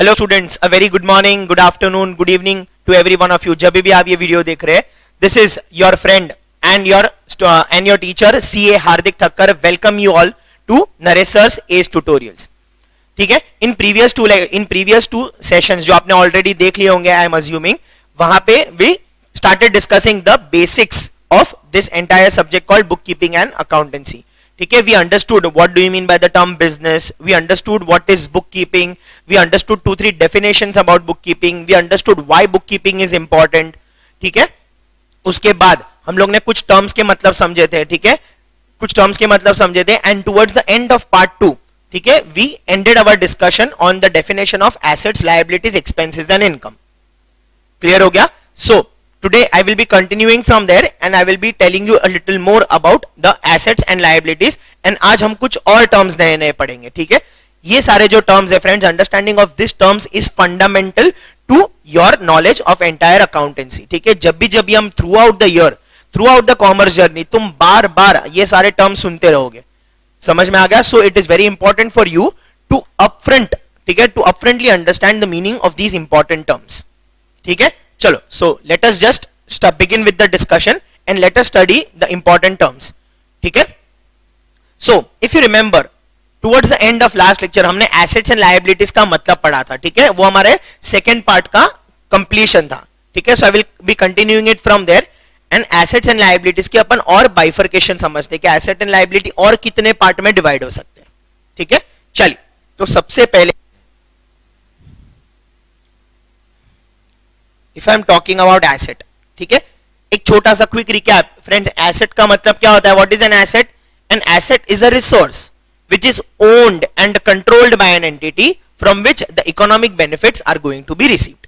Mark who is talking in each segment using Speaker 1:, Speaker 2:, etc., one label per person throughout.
Speaker 1: Hello students, a very good morning, good afternoon, good evening to every one of you. जब भी आप ये video देख रहे हैं, this is your friend and your teacher CA Hardik Thakkar. Welcome you all to Naresh sir's Edge tutorials. ठीक है, in previous two sessions जो आपने ऑलरेडी देख लिए होंगे, आई एम अज्यूमिंग, वहां पे we started discussing the basics of this entire subject called book keeping and accountancy. ठीक है, we understood what do you mean by the term business, we understood what is bookkeeping, we understood 2-3 definitions about bookkeeping, we understood why bookkeeping is important. ठीक है, उसके बाद हम लोग ने कुछ टर्म्स के मतलब समझे थे। ठीक है, कुछ टर्म्स के मतलब समझे थे and towards the end of part 2, ठीक है, we ended our discussion on the definition of assets, liabilities, expenses and income. Clear हो गया? So today I will be continuing from there and I will be telling you a little more about the assets and liabilities, and आज हम कुछ और terms नए नए पढ़ेंगे। ठीक है, ये सारे जो terms है friends, understanding of this terms is fundamental to your knowledge of entire accountancy। ठीक है, जब भी हम throughout the year, throughout the commerce journey, तुम बार बार ये सारे terms सुनते रहोगे। समझ में आ गया? So it is very important for you to upfront, ठीक है, to upfrontly understand the meaning of these important terms। ठीक है, चलो, so let us just begin with the discussion and let us study the important terms। ठीक है, so if you remember towards the end of last lecture हमने assets and liabilities का मतलब पढ़ा था। ठीक है, वो हमारे second part का completion था। ठीक है, so I will be continuing it from there and assets and liabilities की अपन और bifurcation समझते हैं कि asset and liability और कितने part में divide हो सकते हैं। ठीक है, चलिए, तो सबसे पहले If I am talking about asset, ठीक है, एक छोटा सा क्विक रिकैप फ्रेंड्स। एसेट का मतलब क्या होता है? What is an asset? An asset is a resource which is owned and controlled by an entity from which the economic benefits are going to be received।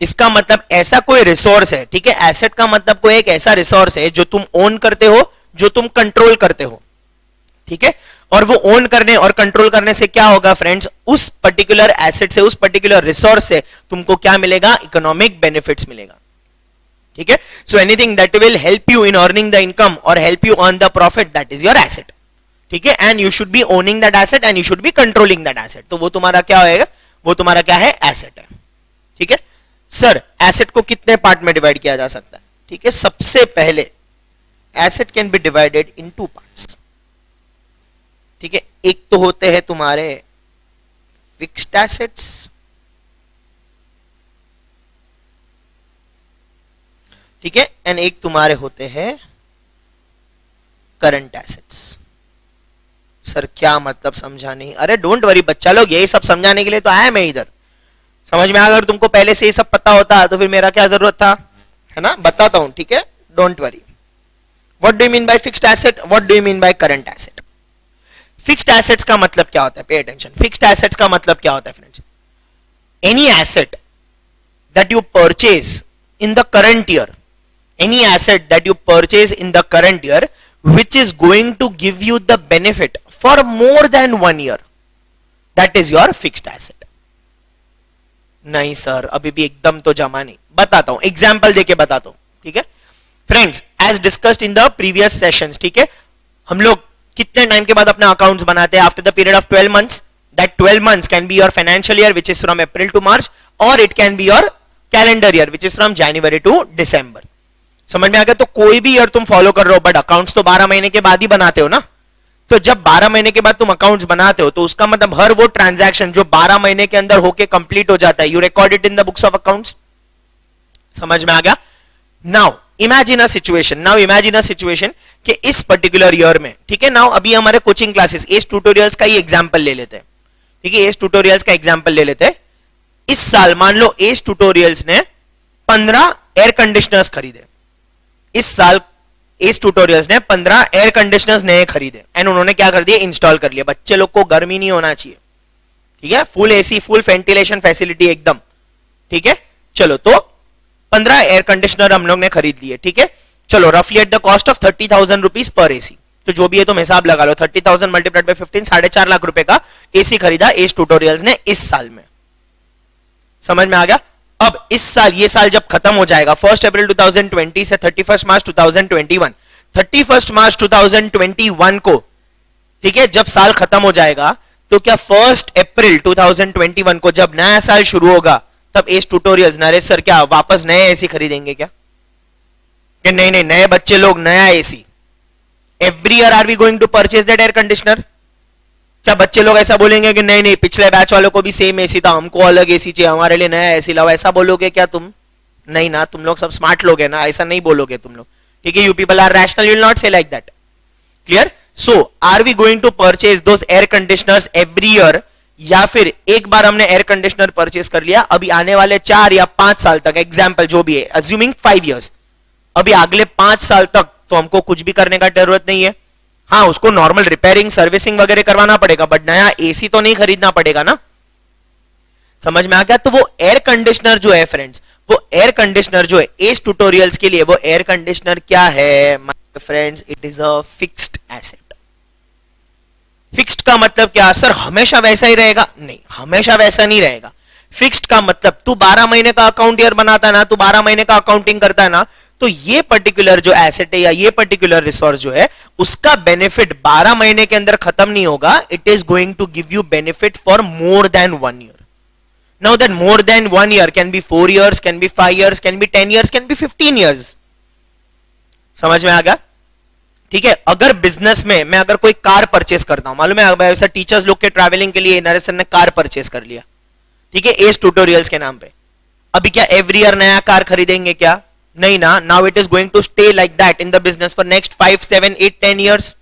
Speaker 1: इसका मतलब ऐसा कोई resource है। ठीक है, एसेट का मतलब कोई एक ऐसा रिसोर्स है जो तुम ओन करते हो, जो तुम कंट्रोल करते हो। ठीक है, और वो ओन करने और कंट्रोल करने से क्या होगा फ्रेंड्स? उस पर्टिकुलर एसेट से, उस पर्टिकुलर रिसोर्स से तुमको क्या मिलेगा? इकोनॉमिक बेनिफिट्स मिलेगा। ठीक है, so anything that will help you in earning the income और help you earn the profit, that is your asset. ठीक है, and you should be owning that asset and you should be controlling that asset. तो वो तुम्हारा क्या होएगा? वो तुम्हारा क्या है? एसेट है। ठीक है सर, एसेट को कितने पार्ट में डिवाइड किया जा सकता है? ठीक है, सबसे पहले asset can be divided in 2 parts. ठीक है, एक तो होते हैं तुम्हारे फिक्स्ड एसेट्स, ठीक है, एंड एक तुम्हारे होते हैं करंट एसेट्स। सर क्या मतलब समझा नहीं? अरे डोंट वरी बच्चा लोग, यही सब समझाने के लिए तो आया मैं इधर। समझ में? अगर तुमको पहले से ये सब पता होता तो फिर मेरा क्या जरूरत था, है ना? बताता हूं। ठीक है, don't worry. What do you mean by fixed asset? What do you mean by current asset? Fixed assets का मतलब क्या होता है? Pay attention. फिक्स्ड एसेट्स का मतलब क्या होता है friends? Any asset that you purchase in the current year, any asset that you purchase in the current year which is going to give you the benefit for more than 1 year, that is your fixed asset। नहीं sir, अभी भी एकदम तो जमा नहीं। बताता हूं, example देके बताता हूं। ठीक है friends, as discussed in the previous sessions, ठीक है, हम लोग कितने टाइम के बाद अपना अकाउंट्स बनाते हैं? After the period of 12 months। That 12 months can be your financial year which is from April to March, और it can be your calendar year which is from January to December. समझ में आ गया? तो कोई भी ईयर तुम follow कर रहे हो, बट अकाउंट्स तो 12 महीने के बाद ही बनाते हो ना। तो जब 12 महीने के बाद तुम अकाउंट्स बनाते हो तो उसका मतलब हर वो ट्रांजैक्शन जो 12 महीने के अंदर होके कंप्लीट हो जाता है, you record it in the books of accounts. समझ में आ गया? नाउ इमेजिन अ सिचुएशन कि इस पर्टिकुलर ईयर में, ठीक है, नाउ अभी हमारे कोचिंग क्लासेस एज ट्यूटोरियल्स का ही एग्जांपल ले लेते हैं। ठीक है, एज ट्यूटोरियल्स का एग्जांपल ले लेते हैं। इस साल मान लो एज ट्यूटोरियल्स ने 15 एयर कंडीशनर्स खरीदे। इस साल एज ट्यूटोरियल्स ने 15 एयर कंडीशनर्स नए खरीदे एंड उन्होंने क्या कर दिया? इंस्टॉल कर लिया। बच्चे लोग को गर्मी नहीं होना चाहिए। ठीक है, full AC, full ventilation facility एकदम। ठीक है, चलो, तो 15 एयर कंडीशनर हम लोग ने खरीद लिए। ठीक है, चलो, रफली at the cost of 30,000 rupees per AC. तो जो भी है तुम हिसाब लगा लो, 30,000 मल्टीप्लाइड बाय 15, 4.5 लाख रुपए का एसी खरीदा एज ट्यूटोरियल्स ने इस साल में। समझ में आ गया? अब इस साल, ये साल जब खत्म हो जाएगा 1 अप्रैल 2020 से 31 मार्च 2021, 31 मार्च 2021 को, ठीक है, जब साल खत्म हो जाएगा तो क्या 1 अप्रैल 2021 को जब नया साल शुरू होगा तब एस ट्यूटोरियल्स नरेश सर क्या वापस नए एसी खरीदेंगे क्या? कि नहीं नहीं नए बच्चे लोग नया AC, every year are we going to purchase that air conditioner? क्या बच्चे लोग ऐसा बोलेंगे कि नहीं नहीं पिछले बैच वालों को भी सेम एसी था, हमको अलग एसी चाहिए, हमारे लिए नया एसी लाओ, ऐसा बोलोगे क्या तुम? नहीं ना, तुम लोग सब स्मार्ट लोग है ना, ऐसा नहीं बोलोगे तुम लोग, ठीक है? You people are rational, you will not say like that, clear? So are we going to purchase those air conditioners every year, या फिर एक बार हमने एयर कंडीशनर परचेज कर लिया, अभी आने वाले 4 या 5 साल तक, एग्जाम्पल जो भी है, अज्यूमिंग 5 years, अभी अगले 5 साल तक तो हमको कुछ भी करने का जरूरत नहीं है। हाँ, उसको नॉर्मल रिपेयरिंग सर्विसिंग वगैरह करवाना पड़ेगा, बट नया एसी तो नहीं खरीदना पड़ेगा ना। समझ में आ गया? तो वो एयर कंडीशनर जो है फ्रेंड्स, वो एयर कंडीशनर जो है एस ट्यूटोरियल्स के लिए, वो एयर कंडीशनर क्या है my friends? It is a fixed asset. Fixed का मतलब क्या सर? हमेशा वैसा ही रहेगा? नहीं, हमेशा वैसा नहीं रहेगा। फिक्स्ड का मतलब तू 12 महीने का अकाउंट ईयर बनाता है ना, तू 12 महीने का अकाउंटिंग करता है ना, तो ये पर्टिकुलर जो एसेट है या ये पर्टिकुलर रिसोर्स जो है उसका बेनिफिट 12 महीने के अंदर खत्म नहीं होगा। It is going to give you benefit for more than 1 year। Now that more than 1 year can be 4 years, can be 5 years, can be 10 years, can be 15 years। समझ में आ गया? ठीक है। अगर बिजनेस में मैं अगर कोई कार परचेस करता हूं, मालूम है ऐसा टीचर्स लोग के ट्रैवलिंग के लिए नरेश सर ने कार परचेस कर लिया, ठीक है, एस ट्यूटोरियल्स के नाम पे। अभी क्या एवरी ईयर नया कार खरीदेंगे क्या? नहीं ना। Now it is going to stay like that in the business for next 5, 7, 8, 10 years।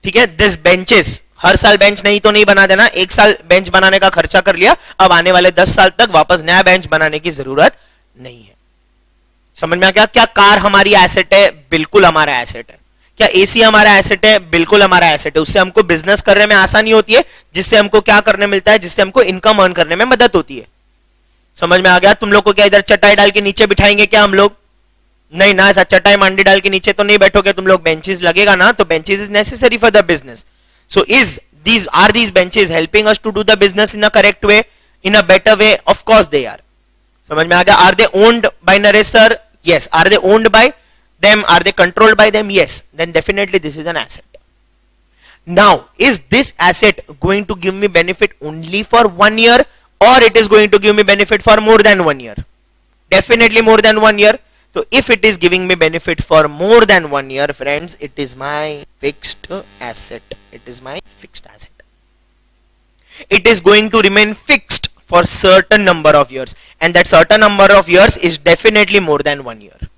Speaker 1: ठीक है। दिस बेंचेस, हर साल बेंच नहीं तो नहीं बना देना, एक साल बेंच बनाने का खर्चा कर लिया, अब आने वाले 10 साल तक वापस नया बेंच बनाने की जरूरत नहीं है। समझ में आ गया? क्या कार हमारी एसेट है? बिल्कुल हमारा एसेट है। क्या एसी हमारा एसेट है? बिल्कुल हमारा एसेट है। उससे हमको बिजनेस करने में आसानी होती है, जिससे हमको क्या करने मिलता है? जिससे हमको इनकम अर्न करने में मदद होती है। समझ में आ गया? तुम लोग को क्या इधर चटाई डाल के नीचे बिठाएंगे क्या हम लोग? नहीं ना, ऐसा चटाई मांडी डाल के नीचे तो नहीं बैठोगे तुम लोग, बेंचेस लगेगा ना, तो benches is necessary for the business. So is these are these benches helping us to do the business in a correct way, in a better way? Of course they are। समझ में आ गया? Are they owned by Naresh sir? Yes। Are they owned by them? Are they controlled by them? Yes। Then definitely this is an asset। Now is this asset going to give me benefit only for 1 year, or it is going to give me benefit for more than 1 year? Definitely more than 1 year। So if it is giving me benefit for more than 1 year, friends, it is my fixed asset। It is my fixed asset। It is going to remain fixed for certain number of years, and that certain number of years is definitely more than 1 year।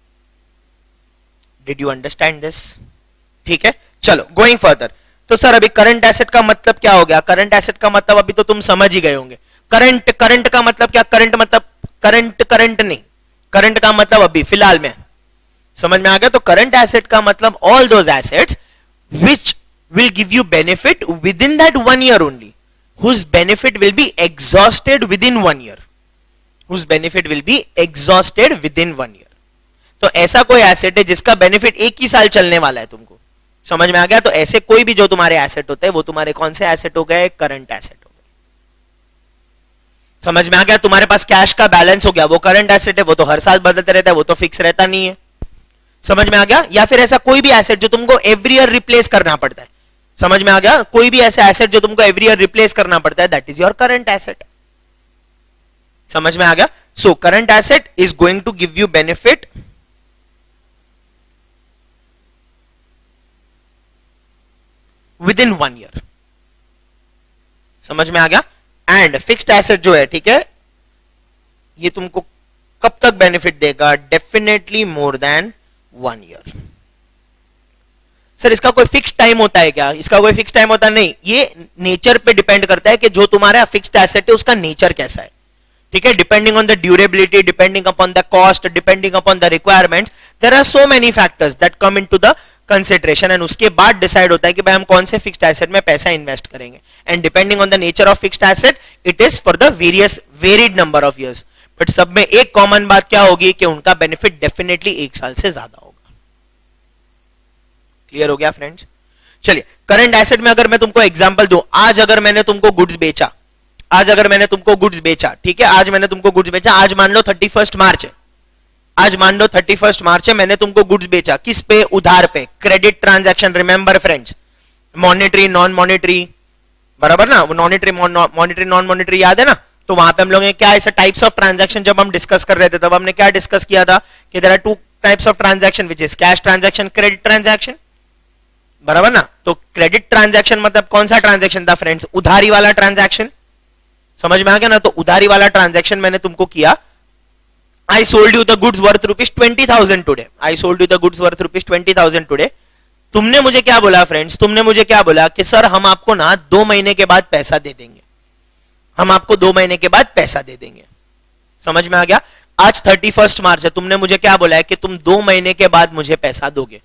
Speaker 1: Did you understand this? ठीक है, चलो going further। तो sir अभी current asset का मतलब क्या हो गया? करंट एसेट का मतलब अभी तो तुम समझ ही गए होंगे। करंट का मतलब क्या? करंट मतलब करंट नहीं, करंट का मतलब अभी फिलहाल में। समझ में आ गया? तो करंट एसेट का मतलब all those assets which will give you benefit within that 1 year only, whose benefit will be exhausted within 1 year, whose benefit will be exhausted within 1 year। तो ऐसा कोई asset है जिसका benefit एक ही साल चलने वाला है तुमको। समझ में आ गया? तो ऐसे कोई भी जो तुम्हारे एसेट होते हैं वो तुम्हारे कौन से एसेट हो गए? Current asset. समझ में आ गया? तुम्हारे पास कैश का बैलेंस हो गया, वो करंट एसेट है, वो तो हर साल बदलते रहता है, वो तो फिक्स रहता नहीं है। समझ में आ गया? या फिर ऐसा कोई भी एसेट जो तुमको एवरी ईयर रिप्लेस करना पड़ता है। समझ में आ गया? कोई भी ऐसा एसेट जो तुमको एवरी ईयर रिप्लेस करना पड़ता है, that is your current asset. समझ में आ गया? So current asset is going to give you benefit within 1 year। समझ में आ गया? एंड फिक्स्ड एसेट जो है, ठीक है, ये तुमको कब तक बेनिफिट देगा? Definitely more than 1 year। Sir इसका कोई फिक्स टाइम होता है क्या? इसका कोई फिक्स टाइम होता नहीं, ये नेचर पे डिपेंड करता है कि जो तुम्हारा फिक्स्ड एसेट है उसका नेचर कैसा है। ठीक है, depending on the durability, depending upon the cost, depending upon the requirements, there are so many factors that come into the consideration, and उसके बाद डिसाइड होता है कि भाई हम कौन से फिक्स्ड एसेट में पैसा इन्वेस्ट करेंगे। And depending on the nature of fixed asset, it is for the varied number of years. But सब में एक कॉमन बात क्या होगी कि उनका बेनिफिट डेफिनेटली 1 साल से ज्यादा होगा। क्लियर हो गया फ्रेंड्स? चलिए, करंट एसेट में अगर मैं तुमको एग्जांपल दूं, आज अगर मैंने तुमको गुड्स बेचा, ठीक है, आज मैंने तुमको गुड्स बेचा, आज मान लो 31 मार्च है, आज मान लो 31 मार्च है, मैंने तुमको गुड्स बेचा, किस पे? उधार पे, credit transaction. Remember friends, monetary, non monetary, बराबर ना, वो मॉनिटरी मॉनिटरी नॉन मॉनिटरी याद है ना, तो वहां पे हम लोग क्या ऐसे टाइप्स ऑफ ट्रांजैक्शन जब हम डिस्कस कर रहे थे तब हमने क्या डिस्कस किया था कि there are two types of transaction which is cash transaction, credit transaction, बराबर ना। तो क्रेडिट ट्रांजैक्शन मतलब कौन सा ट्रांजैक्शन था फ्रेंड्स, उधारी वाला ट्रांजैक्शन, समझ में आ गया ना। तो उधारी वाला ट्रांजैक्शन मैंने तुमको किया, I sold you the goods worth ₹20,000 today, I sold you the goods worth ₹20,000 today. तुमने मुझे क्या बोला फ्रेंड्स, तुमने मुझे क्या बोला कि सर हम आपको ना 2 महीने के बाद पैसा दे देंगे, हम आपको 2 महीने के बाद पैसा दे देंगे, समझ में आ गया। आज 31 मार्च है, तुमने मुझे क्या बोला है कि तुम 2 महीने के बाद मुझे पैसा दोगे।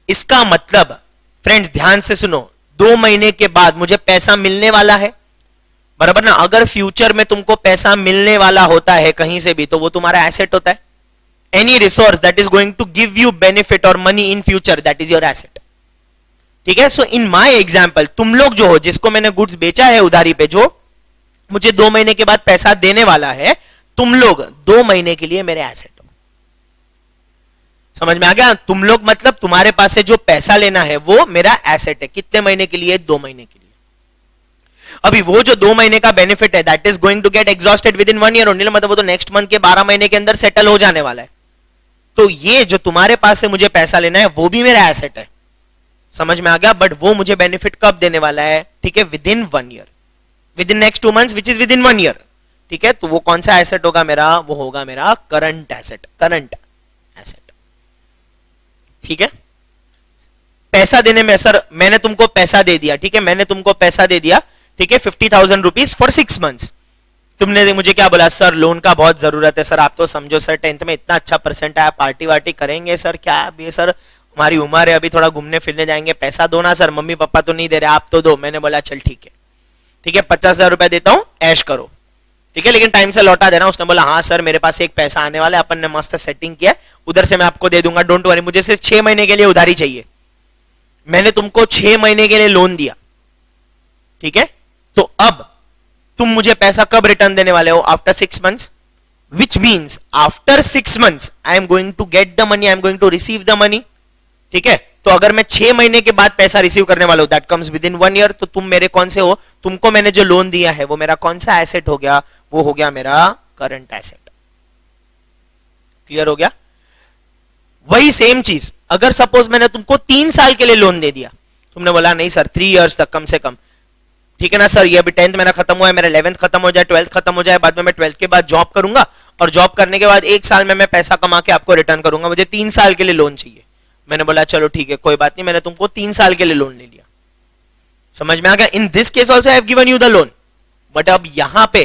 Speaker 1: इसका मतलब फ्रेंड्स ध्यान से सुनो, 2 महीने के बाद मुझे पैसा मिलने वाला है, बराबर ना। अगर फ्यूचर में तुमको पैसा मिलने वाला होता है कहीं से भी तो वो तुम्हारा एसेट होता है। Any resource that is going to give you benefit और money in future, that is your asset, ठीक है। सो इन माय एग्जांपल, तुम लोग जो हो जिसको मैंने गुड्स बेचा है उधारी पे, जो मुझे 2 महीने के बाद पैसा देने वाला है, तुम लोग 2 महीने के लिए मेरे एसेट हो, समझ में आ गया। तुम लोग मतलब तुम्हारे पास से जो पैसा लेना है वो मेरा एसेट है। कितने महीने के लिए, 2 महीने के लिए। अभी वो जो 2 महीने का बेनिफिट है that is going to get exhausted within 1 year only, मतलब वो तो नेक्स्ट मंथ के 12 महीने के अंदर सेटल हो जाने वाला है। तो ये जो तुम्हारे पास से मुझे पैसा लेना है वो भी मेरा एसेट है, समझ में आ गया। बट वो मुझे बेनिफिट कब देने वाला है, ठीक है, with in 1 year, with in next 2 months which is with in 1 year, ठीक है। तो वो कौन सा एसेट होगा मेरा, वो होगा मेरा करंट एसेट, करंट एसेट, ठीक है। पैसा देने में सर मैंने तुमको पैसा दे दिया, ठीक है, मैंने तुमको पैसा दे दिया, ठीक है, 50,000 रुपीज फॉर 6 मंथ्स। तुमने मुझे क्या बोला, सर लोन का बहुत जरूरत है सर, आप तो समझो सर 10th में इतना अच्छा परसेंट आया, पार्टी वार्टी करेंगे सर, क्या अभी सर हमारी उम्र है, अभी थोड़ा घूमने फिरने जाएंगे, पैसा दो ना सर, मम्मी पापा तो नहीं दे रहे, आप तो दो। मैंने बोला चल ठीक है, ठीक है, 50,000 रुपए देता हूं, ऐश करो, ठीक है, लेकिन टाइम से लौटा देना। उसने बोला हाँ सर मेरे पास एक पैसा आने वाला है, अपन ने मस्त सेटिंग किया, उधर से मैं आपको दे दूंगा, डोंट वरी, मुझे सिर्फ 6 महीने के लिए उधारी चाहिए। मैंने तुमको 6 महीने के लिए लोन दिया, ठीक है। तो अब तुम मुझे पैसा कब रिटर्न देने वाले हो, after 6 months, which means after 6 months I am going to get the money, I am going to receive the money, ठीक है। तो अगर मैं 6 महीने के बाद पैसा रिसीव करने वाला हूं, that comes with in 1 year, तो तुम मेरे कौन से हो, तुमको मैंने जो लोन दिया है वो मेरा कौन सा एसेट हो गया, वो हो गया मेरा करंट एसेट। क्लियर हो गया। वही सेम चीज अगर सपोज मैंने तुमको 3 साल के लिए लोन दे दिया, तुमने बोला नहीं सर 3 इयर्स तक कम से कम, ठीक है ना सर, ये अभी 10th मेरा खत्म हुआ है, मेरा 11th खत्म हो जाए, 12th खत्म हो जाए, बाद में मैं 12th के बाद जॉब करूंगा और जॉब करने के बाद 1 साल में मैं पैसा कमा के आपको रिटर्न करूंगा, मुझे 3 साल के लिए लोन चाहिए। मैंने बोला चलो ठीक है कोई बात नहीं, मैंने तुमको 3 साल के लिए लोन ले लिया, समझ में आ गया। In this case also I have given you the loan, but अब यहां पे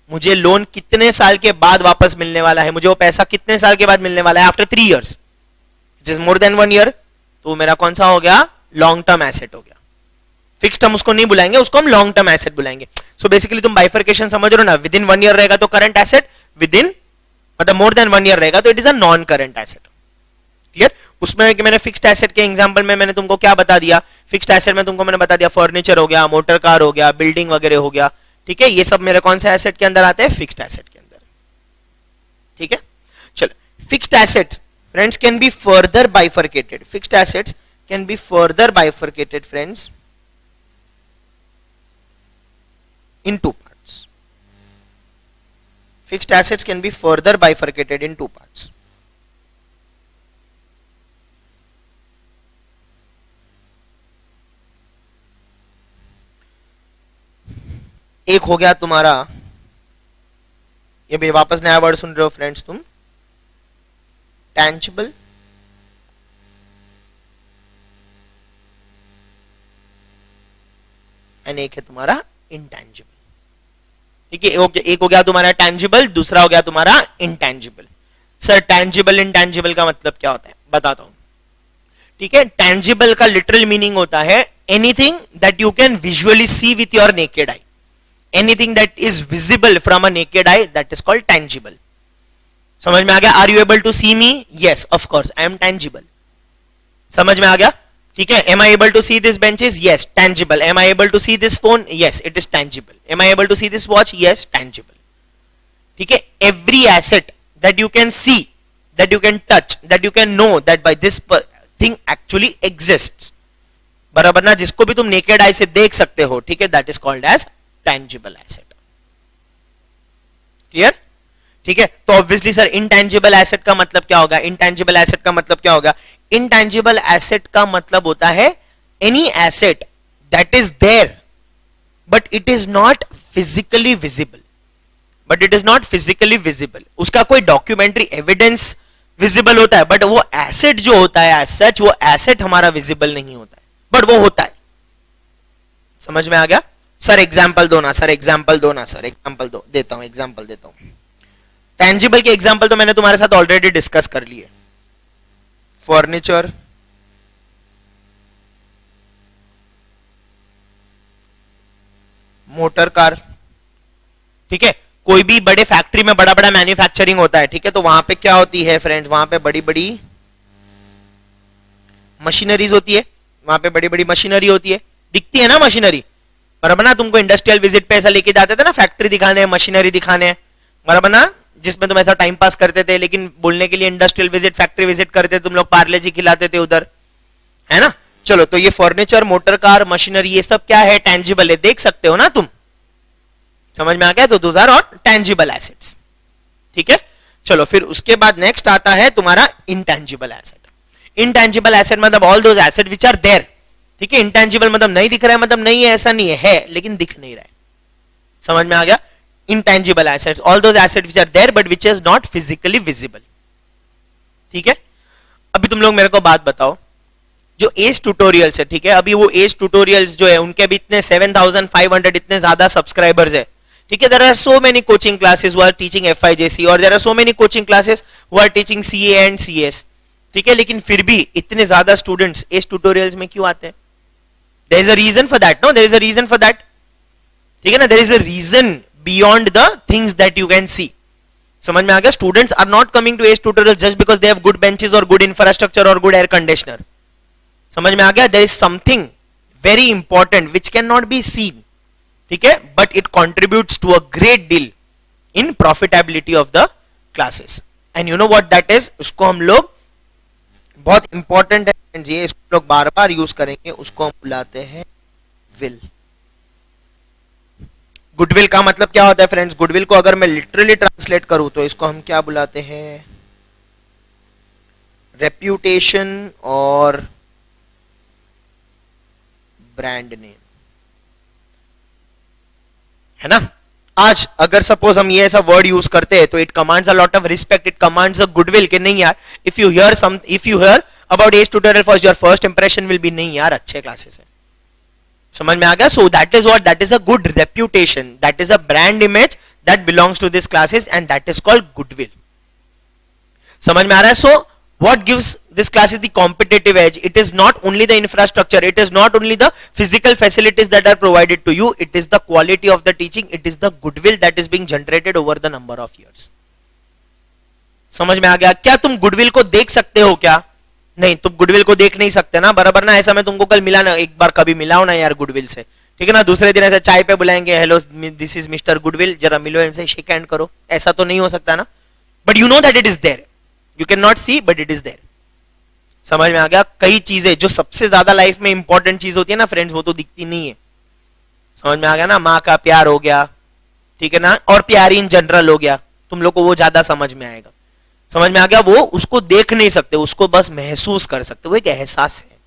Speaker 1: मुझे लोन कितने साल के बाद वापस मिलने वाला है, मुझे वो पैसा कितने साल के बाद मिलने वाला है, after 3 years, which is more than 1 year. तो मेरा कौन सा हो गया, लॉन्ग टर्म एसेट हो गया। फिक्स्ड हम उसको नहीं बुलाएंगे, उसको हम लॉन्ग टर्म एसेट बुलाएंगे। सो बेसिकली तुम बाइफर्केशन समझ रहे हो ना, विद इन 1 ईयर रहेगा तो करंट एसेट, विद इन मतलब मोर देन 1 ईयर रहेगा तो it is a non current asset. Clear. उसमें कि मैंने फिक्स्ड एसेट के एग्जांपल में मैंने तुमको क्या बता दिया, फिक्स्ड एसेट में तुमको मैंने बता दिया फर्नीचर हो गया, मोटर कार हो गया, बिल्डिंग वगैरह हो गया, ठीक है, ये सब मेरे कौन से एसेट के अंदर आते हैं, फिक्स्ड एसेट के अंदर, ठीक है। चलो fixed assets friends can be further bifurcated, fixed assets can be further bifurcated friends in 2 parts. Fixed assets can be further bifurcated in 2 parts. एक हो गया तुम्हारा, ये भी वापस नया वर्ड सुन रहे हो फ्रेंड्स तुम, टैंजिबल, एंड एक है तुम्हारा इंटैंजिबल, ठीक है। एक हो गया तुम्हारा टैंजिबल, दूसरा हो गया तुम्हारा इंटैंजिबल। सर टैंजिबल इंटैंजिबल का मतलब क्या होता है बताता हूं, ठीक है। टैंजिबल का लिटरल मीनिंग होता है anything that you can visually see with your naked eye, anything that is visible from a naked eye, that is called tangible. समझ में आ गया। Are you able to see me, yes of course I am tangible, समझ में आ गया, ठीक है। Am I able to see this benches? Yes, tangible. Am I able to see this phone? Yes, it is tangible. Am I able to see this watch? Yes, tangible. ठीक है। Every asset that you can see, that you can touch, that you can know that by this thing actually exists, बराबर ना, जिसको भी तुम naked eye से देख सकते हो, ठीक है, that is called as tangible asset. Clear? ठीक है, तो ऑब्वियसली सर इनटैंजिबल एसेट का मतलब क्या होगा? इनटैंजिबल एसेट का मतलब क्या होगा? इनटैंजिबल एसेट का मतलब होता है any asset that is there but it is not physically visible, but it is not physically visible. उसका कोई डॉक्यूमेंट्री एविडेंस विजिबल होता है, बट वो एसेट जो होता है एज सच, वो एसेट हमारा विजिबल नहीं होता है, बट वो होता है। समझ में आ गया? सर एग्जाम्पल दो ना, सर एग्जाम्पल दो ना, सर एग्जाम्पल दो, देता हूं एग्जाम्पल देता हूं। टैंजिबल के एग्जाम्पल तो मैंने तुम्हारे साथ ऑलरेडी डिस्कस कर लिए। फर्नीचर, मोटर कार, ठीक है, कोई भी बड़े फैक्ट्री में बड़ा बड़ा मैन्युफैक्चरिंग होता है, ठीक है, तो वहां पे क्या होती है फ्रेंड्स? वहां पे बड़ी बड़ी मशीनरीज होती है, वहां पे बड़ी बड़ी मशीनरी होती है, दिखती है ना मशीनरी, बराबर ना? तुमको इंडस्ट्रियल विजिट पे ऐसा लेके जाते थे ना, फैक्ट्री दिखाने, मशीनरी दिखाने, बराबर ना, जिसमें तुम ऐसा टाइम पास करते थे, लेकिन बोलने के लिए इंडस्ट्रियल विजिट, फैक्ट्री विजिट करते, तुम लोग पार्ले जी खिलाते थे उधर, है ना? चलो, तो ये फर्नीचर, मोटर कार, मशीनरी, ये सब क्या है? टैंजिबल है, देख सकते हो ना तुम। समझ में आ गया? तो those are all tangible assets, ठीक है। चलो, फिर उसके बाद नेक्स्ट आता है तुम्हारा इंटैंजिबल एसेट। इंटैंजिबल एसेट मतलब all those asset which are there, ठीक है। इंटैंजिबल मतलब नहीं दिख रहा है, मतलब नहीं है, ऐसा नहीं है, लेकिन दिख नहीं रहा है। समझ में आ गया? Intangible assets, all those asset which are there but which is not physically visible, ठीक है। अभी तुम लोग मेरे को बात बताओ, जो एज ट्यूटोरियल्स है, ठीक है, अभी वो एज ट्यूटोरियल्स जो है उनके भी इतने 7500 इतने ज्यादा सब्सक्राइबर्स है, ठीक है। There are so many coaching classes who are teaching FIJC और there are so many coaching classes who are teaching CA and CS, ठीक है, लेकिन फिर भी इतने ज्यादा स्टूडेंट्स एज ट्यूटोरियल्स में क्यों आते हैं? There is a reason for that, no, there is a reason for that, ठीक है ना। There is a reason beyond the things that you can see. समझ में आ गया? Students are not coming to Edge tutorial just because they have good benches और good infrastructure और good air conditioner. समझ में आ गया? There is something very important which can not be seen, ठीक है, but it contributes to a great deal in profitability of the classes, and you know what that is. उसको हम लोग, बहुत इंपॉर्टेंट है जी, इसको लोग बार बार यूज करेंगे, उसको हम बुलाते हैं विल। गुडविल का मतलब क्या होता है फ्रेंड्स? गुडविल को अगर मैं लिटरली ट्रांसलेट करूं तो इसको हम क्या बुलाते हैं? रेप्यूटेशन और ब्रांड नेम, है ना। आज अगर सपोज हम ये ऐसा वर्ड यूज करते हैं तो it commands a lot of respect, it commands a goodwill कि नहीं यार, if you hear about Edge tutorial first, your first impression will be नहीं यार, अच्छे क्लासेस है। समझ में आ गया? So that is what, that is a good reputation, that is a brand image that belongs to this classes and that is called goodwill. समझ में आ रहा है? सो what gives this class is the competitive edge. It is not only the infrastructure, it is not only the physical facilities that are provided to you, it is the quality of the teaching, it is the goodwill that is being generated over the number of years. समझ में आ गया? क्या तुम goodwill को देख सकते हो क्या? नहीं, तुम गुडविल को देख नहीं सकते ना, बराबर ना। ऐसा मैं तुमको कल मिला ना, एक बार कभी मिलाओ ना यार गुडविल से, ठीक है ना। दूसरे दिन ऐसे चाय पे बुलाएंगे, hello this is mister goodwill, जरा मिलो इनसे, शेक हैंड करो, ऐसा तो नहीं हो सकता ना। But you know that it is there, you can not see but it is there. समझ में आ गया? कई चीजें जो सबसे ज्यादा लाइफ में इंपॉर्टेंट चीज होती है ना फ्रेंड्स, वो तो दिखती नहीं है। समझ में आ गया ना? माँ का प्यार हो गया, ठीक है ना, और प्यार इन जनरल हो गया, तुम लोग को वो ज्यादा समझ में आएगा। समझ में आ गया? वो उसको देख नहीं सकते, उसको बस महसूस कर सकते, वो एक एहसास है।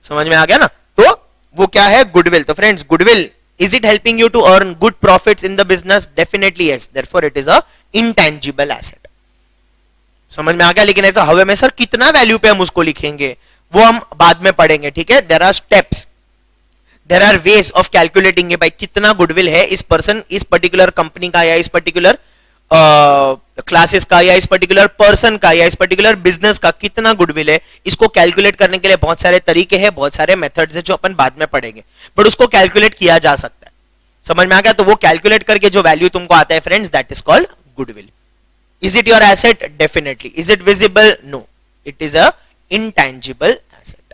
Speaker 1: समझ में आ गया ना? तो वो क्या है? गुडविल। तो friends, goodwill, is it helping you to earn good profits in the business? Definitely yes, therefore it is a intangible asset. समझ में आ गया? लेकिन ऐसा हवे में सर कितना वैल्यू पे हम उसको लिखेंगे, वो हम बाद में पढ़ेंगे, ठीक है। There are steps, there are ways of calculating भाई कितना गुडविल है इस पर्सन, इस पर्टिकुलर कंपनी का, या इस पर्टिकुलर क्लासेस का, या इस पर्टिकुलर पर्सन का, या इस पर्टिकुलर बिजनेस का कितना गुडविल है। इसको कैलकुलेट करने के लिए बहुत सारे तरीके हैं, बहुत सारे मेथड्स हैं जो अपन बाद में पढ़ेंगे, बट उसको कैलकुलेट किया जा सकता है। समझ में आ गया? तो वो कैलकुलेट करके जो वैल्यू तुमको आता है friends, that is called goodwill. Is it your asset? Definitely. Is it visible? No. It is a intangible asset.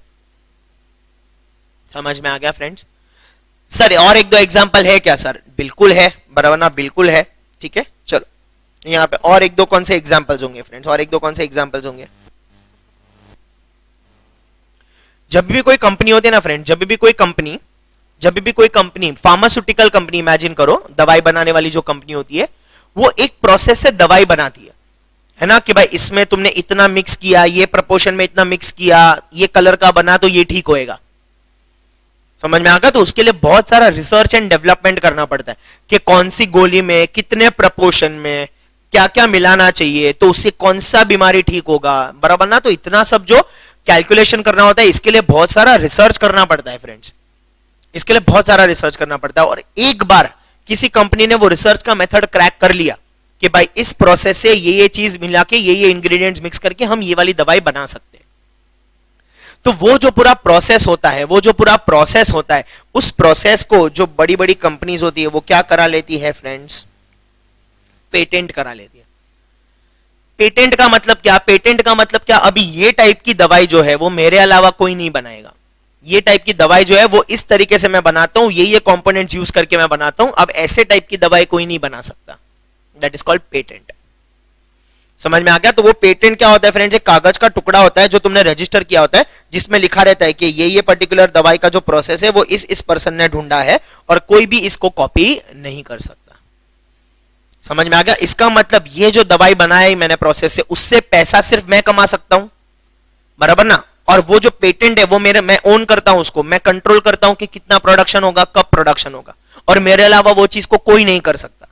Speaker 1: समझ में आ गया फ्रेंड्स? सर और एक दो एग्जांपल है क्या सर? बिल्कुल है, बराबर ना, बिल्कुल है, ठीक है। चलो यहाँ पे और एक दो कौन से एग्जांपल्स होंगे फ्रेंड्स? और एक दो कौन से एग्जांपल्स होंगे? जब भी कोई कंपनी होती है ना फ्रेंड, जब भी कोई कंपनी फार्मास्यूटिकल कंपनी इमेजिन करो, दवाई बनाने वाली जो कंपनी होती है, वो एक प्रोसेस से दवाई बनाती है ना, कि भाई इसमें तुमने इतना मिक्स किया, ये प्रपोर्शन में इतना मिक्स किया, ये कलर का बना तो ये ठीक होएगा। समझ में आ गया? तो उसके लिए बहुत सारा रिसर्च एंड डेवलपमेंट करना पड़ता है कि कौन सी गोली में कितने प्रपोर्शन में क्या क्या मिलाना चाहिए, तो उससे कौन सा बीमारी ठीक होगा, बराबर ना। तो इतना सब जो कैलकुलेशन करना होता है, इसके लिए बहुत सारा रिसर्च करना पड़ता है फ्रेंड्स, इसके लिए बहुत सारा रिसर्च करना पड़ता है। और एक बार किसी कंपनी ने वो रिसर्च का मेथड क्रैक कर लिया कि भाई इस प्रोसेस से ये चीज मिला के ये इंग्रेडिएंट्स मिक्स करके हम ये वाली दवाई बना सकते हैं, तो वो जो पूरा प्रोसेस होता है, उस प्रोसेस को जो बड़ी बड़ी कंपनीज होती है वो क्या करा लेती है फ्रेंड्स? पेटेंट करा लेती है। पेटेंट का मतलब क्या? अभी ये टाइप की दवाई जो है वो मेरे अलावा कोई नहीं बनाएगा। ये टाइप की दवाई जो है वो इस तरीके से मैं बनाता हूं, ये कंपोनेंट्स यूज करके मैं बनाता हूं, अब ऐसे टाइप की दवाई कोई नहीं बना सकता। That is called patent. समझ में आ गया? तो वो पेटेंट क्या होता है फ्रेंड्स? एक कागज का टुकड़ा होता है जो तुमने रजिस्टर किया होता है, जिसमें लिखा रहता है कि ये पर्टिकुलर दवाई का जो प्रोसेस है वो इस पर्सन ने ढूंढा है और कोई भी इसको कॉपी नहीं कर सकता। समझ में आ गया? इसका मतलब ये जो दवाई बनाई मैंने प्रोसेस से, उससे पैसा सिर्फ मैं कमा सकता हूं, बराबर ना। और वो जो पेटेंट है वो मैं ओन करता हूं, उसको मैं कंट्रोल करता हूं कि कितना प्रोडक्शन होगा, कब प्रोडक्शन होगा, और मेरे अलावा वो चीज को कोई नहीं कर सकता।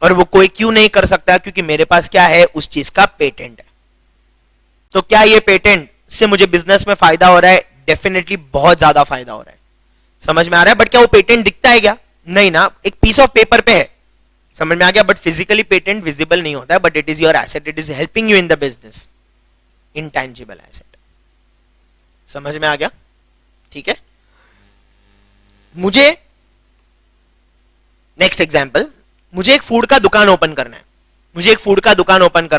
Speaker 1: और वो कोई क्यों नहीं कर सकता? क्योंकि मेरे पास क्या है? उस चीज का पेटेंट है। तो क्या ये पेटेंट से मुझे बिजनेस में फायदा हो रहा है? डेफिनेटली बहुत ज्यादा फायदा हो रहा है। समझ में आ रहा है? बट क्या वो पेटेंट दिखता है क्या? नहीं ना, एक पीस ऑफ पेपर पे है। समझ में आ गया? बट फिजिकली पेटेंट विजिबल नहीं होता है, but it is your asset, it is helping you in the business, intangible asset. समझ में आ गया? ठीक है। मुझे नेक्स्ट एग्जांपल, मुझे एक फूड का दुकान ओपन करना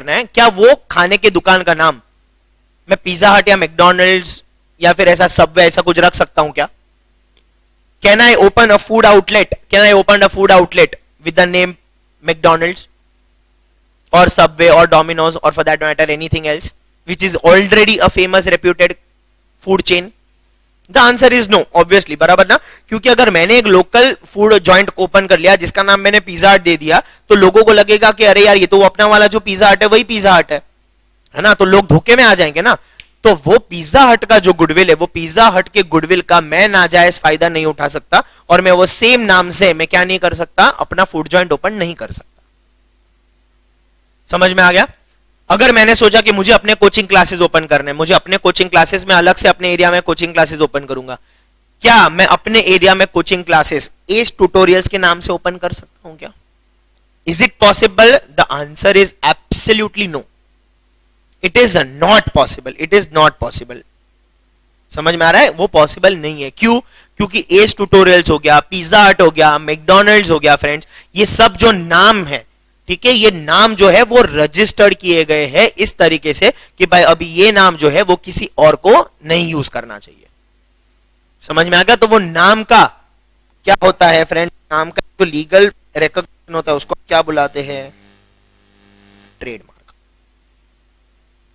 Speaker 1: है। क्या वो खाने के दुकान का नाम मैं पिज्जा हट या मैकडॉनल्ड्स या फिर ऐसा सबवे ऐसा कुछ रख सकता हूं क्या? Can I open a food outlet with the name McDonald's और सबवे और डोमिनोज और for that matter anything else which is already a famous reputed food chain? The answer is no, obviously, बराबर ना। क्योंकि अगर मैंने एक लोकल फूड जॉइंट ओपन कर लिया जिसका नाम मैंने पिज्जा हट दे दिया, तो लोगों को लगेगा कि अरे यार ये तो अपना वाला जो पिज्जा हट है वही पिज्जा हट है ना, तो लोग धोखे में आ जाएंगे ना। तो वो पिज्जा हट का जो गुडविल है, वो पिज्जा हट के गुडविल का मैं नाजायज फायदा नहीं उठा सकता, और मैं वो सेम नाम से मैं क्या नहीं कर सकता? अपना फूड जॉइंट ओपन नहीं कर सकता। समझ में आ गया? अगर मैंने सोचा कि मुझे अपने कोचिंग क्लासेस ओपन करने, मुझे अपने कोचिंग क्लासेस में अलग से अपने एरिया में कोचिंग क्लासेस ओपन करूंगा, क्या मैं अपने एरिया में कोचिंग क्लासेस एज ट्यूटोरियल्स के नाम से ओपन कर सकता हूं क्या? Is it possible? The answer is absolutely no, it is not possible. समझ में आ रहा है? वो पॉसिबल नहीं है। क्यों? क्योंकि एज ट्यूटोरियल्स हो गया, पिज्जा हट हो गया, मैकडॉनल्ड्स हो गया फ्रेंड्स, ये सब जो नाम है, ठीक है, ये नाम जो है वो रजिस्टर्ड किए गए हैं इस तरीके से कि भाई अभी ये नाम जो है वो किसी और को नहीं यूज करना चाहिए। समझ में आ गया? तो वो नाम का क्या होता है फ्रेंड? नाम का जो लीगल रिकॉग्निशन होता है उसको क्या बुलाते हैं? ट्रेडमार्क।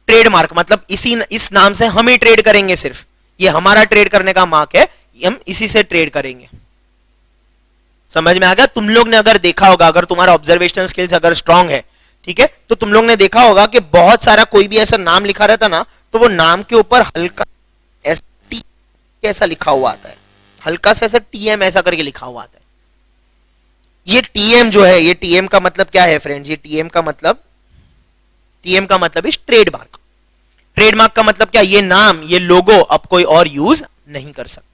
Speaker 1: ट्रेडमार्क मतलब इस नाम से हम ही ट्रेड करेंगे, सिर्फ ये हमारा ट्रेड करने का मार्क है, हम इसी से ट्रेड करेंगे। समझ में आ गया? तुम लोग ने अगर देखा होगा, अगर तुम्हारा ऑब्जर्वेशनल स्किल्स अगर स्ट्रांग है, ठीक है, तो तुम लोग ने देखा होगा कि बहुत सारा कोई भी ऐसा नाम लिखा रहता ना, तो वो नाम के ऊपर हल्का ऐसा लिखा हुआ आता है, हल्का सा ऐसा टीएम ऐसा करके लिखा हुआ आता है। ये टीएम जो है, ये टीएम का मतलब क्या है फ्रेंड्स? ये टीएम का मतलब इज ट्रेडमार्क। ट्रेडमार्क का मतलब क्या? ये नाम, ये लोगो अब कोई और यूज नहीं कर सकता।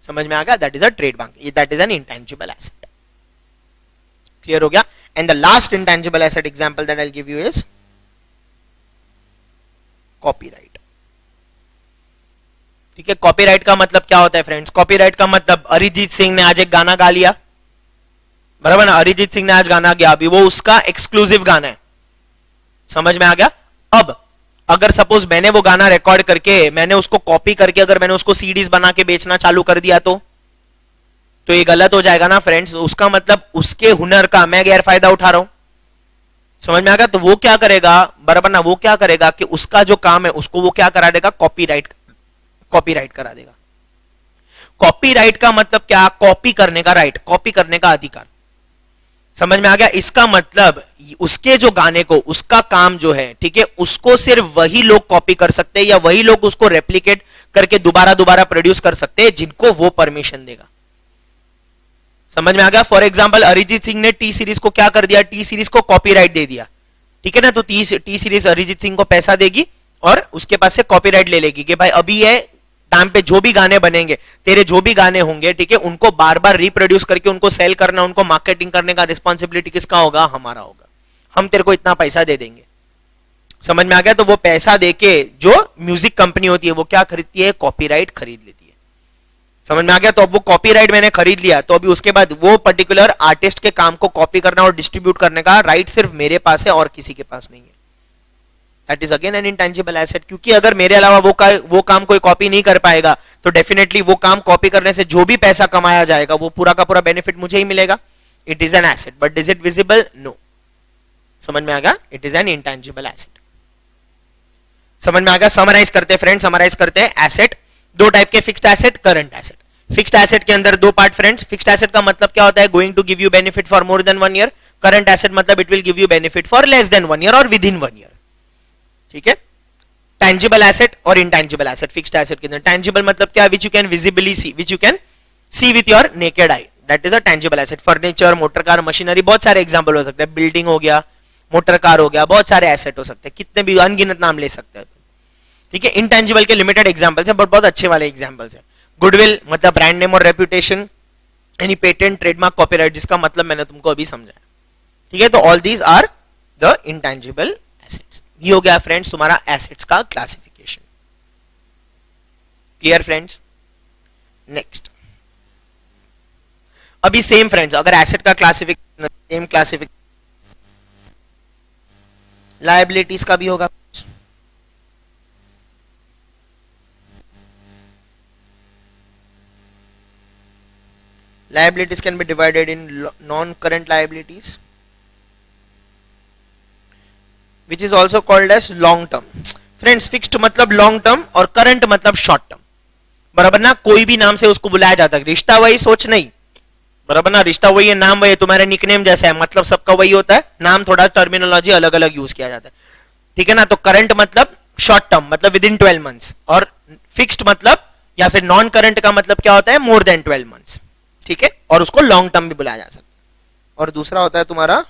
Speaker 1: समझ में आ गया? That is a trademark, that is an intangible asset. Clear हो गया? And the last intangible asset example that I will give you is copyright. ठीक है, कॉपीराइट का मतलब क्या होता है फ्रेंड्स? कॉपीराइट का मतलब अरिजीत सिंह ने आज एक गाना गा लिया, बराबर ना, अरिजीत सिंह ने आज गाना गाया, अभी वो उसका एक्सक्लूसिव गाना है। समझ में आ गया? अब अगर सपोज मैंने वो गाना रिकॉर्ड करके, मैंने उसको कॉपी करके अगर मैंने उसको सीडीज बना के बेचना चालू कर दिया तो ये गलत हो जाएगा ना फ्रेंड्स। उसका मतलब उसके हुनर का मैं गैर फायदा उठा रहा हूं। समझ में आ गया? तो वो क्या करेगा, बराबर ना, वो क्या करेगा कि उसका जो काम है उसको वो क्या करा देगा? कॉपीराइट कॉपीराइट करा देगा। कॉपीराइट का मतलब क्या? कॉपी करने का राइट, कॉपी करने का अधिकार। समझ में आ गया? इसका मतलब उसके जो गाने को, उसका काम जो है, ठीक है, उसको सिर्फ वही लोग कॉपी कर सकते हैं या वही लोग उसको रेप्लिकेट करके दोबारा दोबारा प्रोड्यूस कर सकते हैं जिनको वो परमिशन देगा। समझ में आ गया? फॉर एग्जाम्पल अरिजीत सिंह ने टी सीरीज को क्या कर दिया? टी सीरीज को कॉपीराइट दे दिया, ठीक है ना। तो टी सीरीज अरिजीत सिंह को पैसा देगी और उसके पास से कॉपीराइट ले लेगी कि भाई अभी ये टाइम पे जो भी गाने बनेंगे, तेरे जो भी गाने होंगे, ठीक है, उनको बार बार रिप्रोड्यूस करके उनको सेल करना, उनको मार्केटिंग करने का रिस्पॉन्सिबिलिटी किसका होगा? हमारा होगा। हम तेरे को इतना पैसा दे देंगे। समझ में आ गया? तो वो पैसा देके जो म्यूजिक कंपनी होती है वो क्या खरीदती है? कॉपीराइट खरीद लेती है। समझ में आ गया? तो अब वो कॉपीराइट मैंने खरीद लिया, तो अभी उसके बाद वो पर्टिकुलर आर्टिस्ट के काम को कॉपी करना और डिस्ट्रीब्यूट करने का राइट सिर्फ मेरे पास है और किसी के पास नहीं है। That is again an intangible asset, क्योंकि अगर मेरे अलावा वो काम कोई कॉपी नहीं कर पाएगा तो डेफिनेटली वो काम कॉपी करने से जो भी पैसा कमाया जाएगा वो पूरा का पूरा बेनिफिट मुझे ही मिलेगा। It is an asset, but is it visible? No. समझ में आ गया? It is an intangible asset. समझ में आ गया? समराइज करते हैं फ्रेंड्स, समराइज करते हैं। एसेट दो टाइप के, fixed asset, current asset. Fixed asset के अंदर दो पार्ट फ्रेंड्स। फिक्स्ड एसेट का मतलब क्या होता है? Going to give you benefit for more than 1 year. Current asset मतलब it will give you benefit for less than 1 year और विद इन 1 ईयर। ठीक है। टैंजिबल एसेट और इनटैंजिबल एसेट। फिक्स्ड एसेट के अंदर टैंजिबल मतलब क्या? Which you can visibly see, which you can see with your naked eye, that is a tangible asset. Furniture, motor car, machinery, बहुत सारे example हो सकते हैं। बिल्डिंग हो गया, मोटर कार हो गया, बहुत सारे एसेट हो सकते हैं, कितने भी अनगिनत नाम ले सकते हैं। ठीक है। इनटैंजिबल के लिमिटेड एग्जांपल्स हैं, बट बहुत अच्छे वाले एग्जांपल्स हैं। गुडविल मतलब ब्रांड नेम और reputation. Any patent, trademark, copyright, जिसका मतलब मैंने तुमको अभी समझाया। ठीक है। तो all these are the intangible assets. ये हो गया फ्रेंड्स तुम्हारा एसेट्स का क्लासिफिकेशन। Clear friends? नेक्स्ट, अभी सेम फ्रेंड्स, अगर एसेट का क्लासिफिकेशन, सेम क्लासिफिकेशन लायबिलिटीज का भी होगा। Liabilities can be divided in non-current liabilities, which is also called as long term. Friends, fixed मतलब long term और current मतलब short term, बराबर ना। कोई भी नाम से उसको बुलाया जाता है, रिश्ता वही, सोच नहीं, बराबर ना। रिश्ता वही है, नाम वही है, तुम्हारा निकनेम जैसा है, मतलब सबका वही होता है, नाम थोड़ा टर्मिनोलॉजी अलग अलग यूज किया जाता है। ठीक है ना। तो करंट मतलब शॉर्ट टर्म, मतलब विद इन 12 मंथ्स, और फिक्स्ड मतलब या फिर नॉन करंट का मतलब क्या होता है? More than 12 months. ठीक है। और उसको लॉन्ग टर्म भी बुलाया जा सकता है। और दूसरा होता है तुम्हारा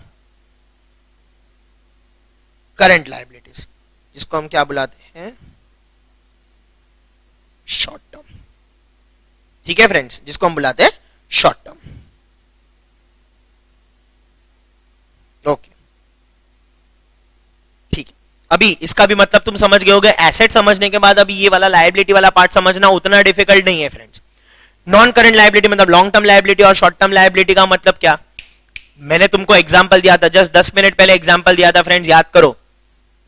Speaker 1: करंट लायबिलिटीज, जिसको हम क्या बुलाते हैं? Short term. ठीक है फ्रेंड्स, जिसको हम बुलाते हैं शॉर्ट टर्म। ओके, ठीक है। अभी इसका भी मतलब तुम समझ गए होगे। एसेट समझने के बाद अभी ये वाला लायबिलिटी वाला पार्ट समझना उतना डिफिकल्ट नहीं है फ्रेंड्स। नॉन करंट लायबिलिटी मतलब लॉन्ग टर्म लायबिलिटी, और शॉर्ट टर्म लायबिलिटी का मतलब क्या? मैंने तुमको एग्जांपल दिया था, जस्ट 10 मिनट पहले एग्जांपल दिया था फ्रेंड्स, याद करो।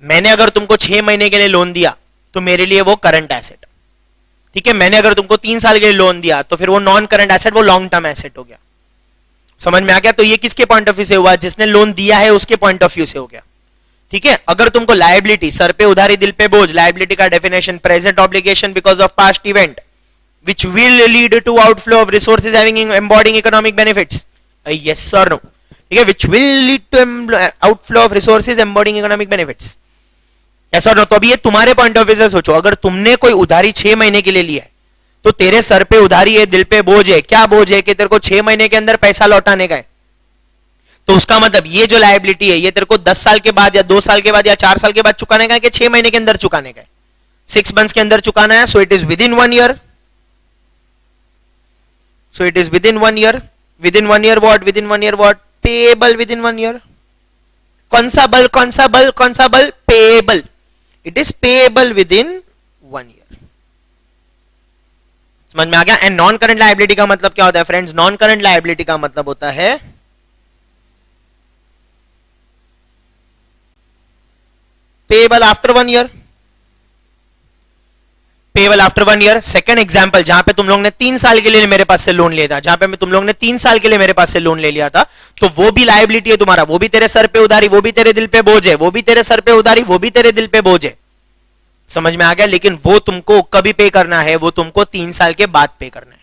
Speaker 1: मैंने अगर तुमको 6 महीने के लिए लोन दिया तो मेरे लिए वो करंट एसेट। ठीक है। मैंने अगर तुमको 3 साल के लिए लोन दिया तो फिर वो नॉन करंट एसेट, वो लॉन्ग टर्म एसेट हो गया। समझ में आ गया? तो ये किसके पॉइंट ऑफ व्यू से हुआ? जिसने लोन दिया है उसके पॉइंट ऑफ व्यू से हो गया। ठीक है। अगर तुमको लायबिलिटी, सर पे उधारी दिल पे बोझ, लायबिलिटी का definition present obligation because of past event which will lead to outflow of resources having embodying economic benefits. Yes or no? ठीक है। which will lead to outflow of resources embodying economic benefits. Yes or no? तो अभी ये तुम्हारे point of view से सोचो, अगर तुमने कोई उधारी 6 महीने के लिए लिया है तो तेरे सर पे उधारी है, दिल पे बोझ है। क्या बोझ है? कि तेरे को 6 महीने के अंदर पैसा लौटाने का है। तो उसका मतलब ये जो लायबिलिटी है ये तेरे को 10 साल के बाद या 2 साल के बाद या 4 साल के बाद चुकाने का है कि 6 महीने के अंदर चुकाने का है? 6 मंथ्स के अंदर चुकाना है। So it is with in 1 year. So it is within 1 year. Within 1 year what? Within 1 year what? Payable within 1 year. Consable, consable, consable, payable. It is payable within 1 year. समझ में आ गया? एंड नॉन करंट लायबिलिटी का मतलब क्या होता है friends? Non current liability का मतलब होता है payable after 1 year. Payable after 1 year. Second example, जहां पे तुम लोग ने 3 साल के लिए मेरे पास से लोन लिया था, जहां पे तुम लोग ने 3 साल के लिए मेरे पास से लोन ले लिया था, तो वो भी लायबिलिटी है तुम्हारा, वो भी तेरे सर पे उधारी, वो भी तेरे दिल पे बोझ है, वो भी तेरे सर पे उधारी, वो भी तेरे दिल पे बोझ है। समझ में आ गया? लेकिन वो तुमको कभी पे करना है, वो तुमको 3 साल के बाद पे करना है.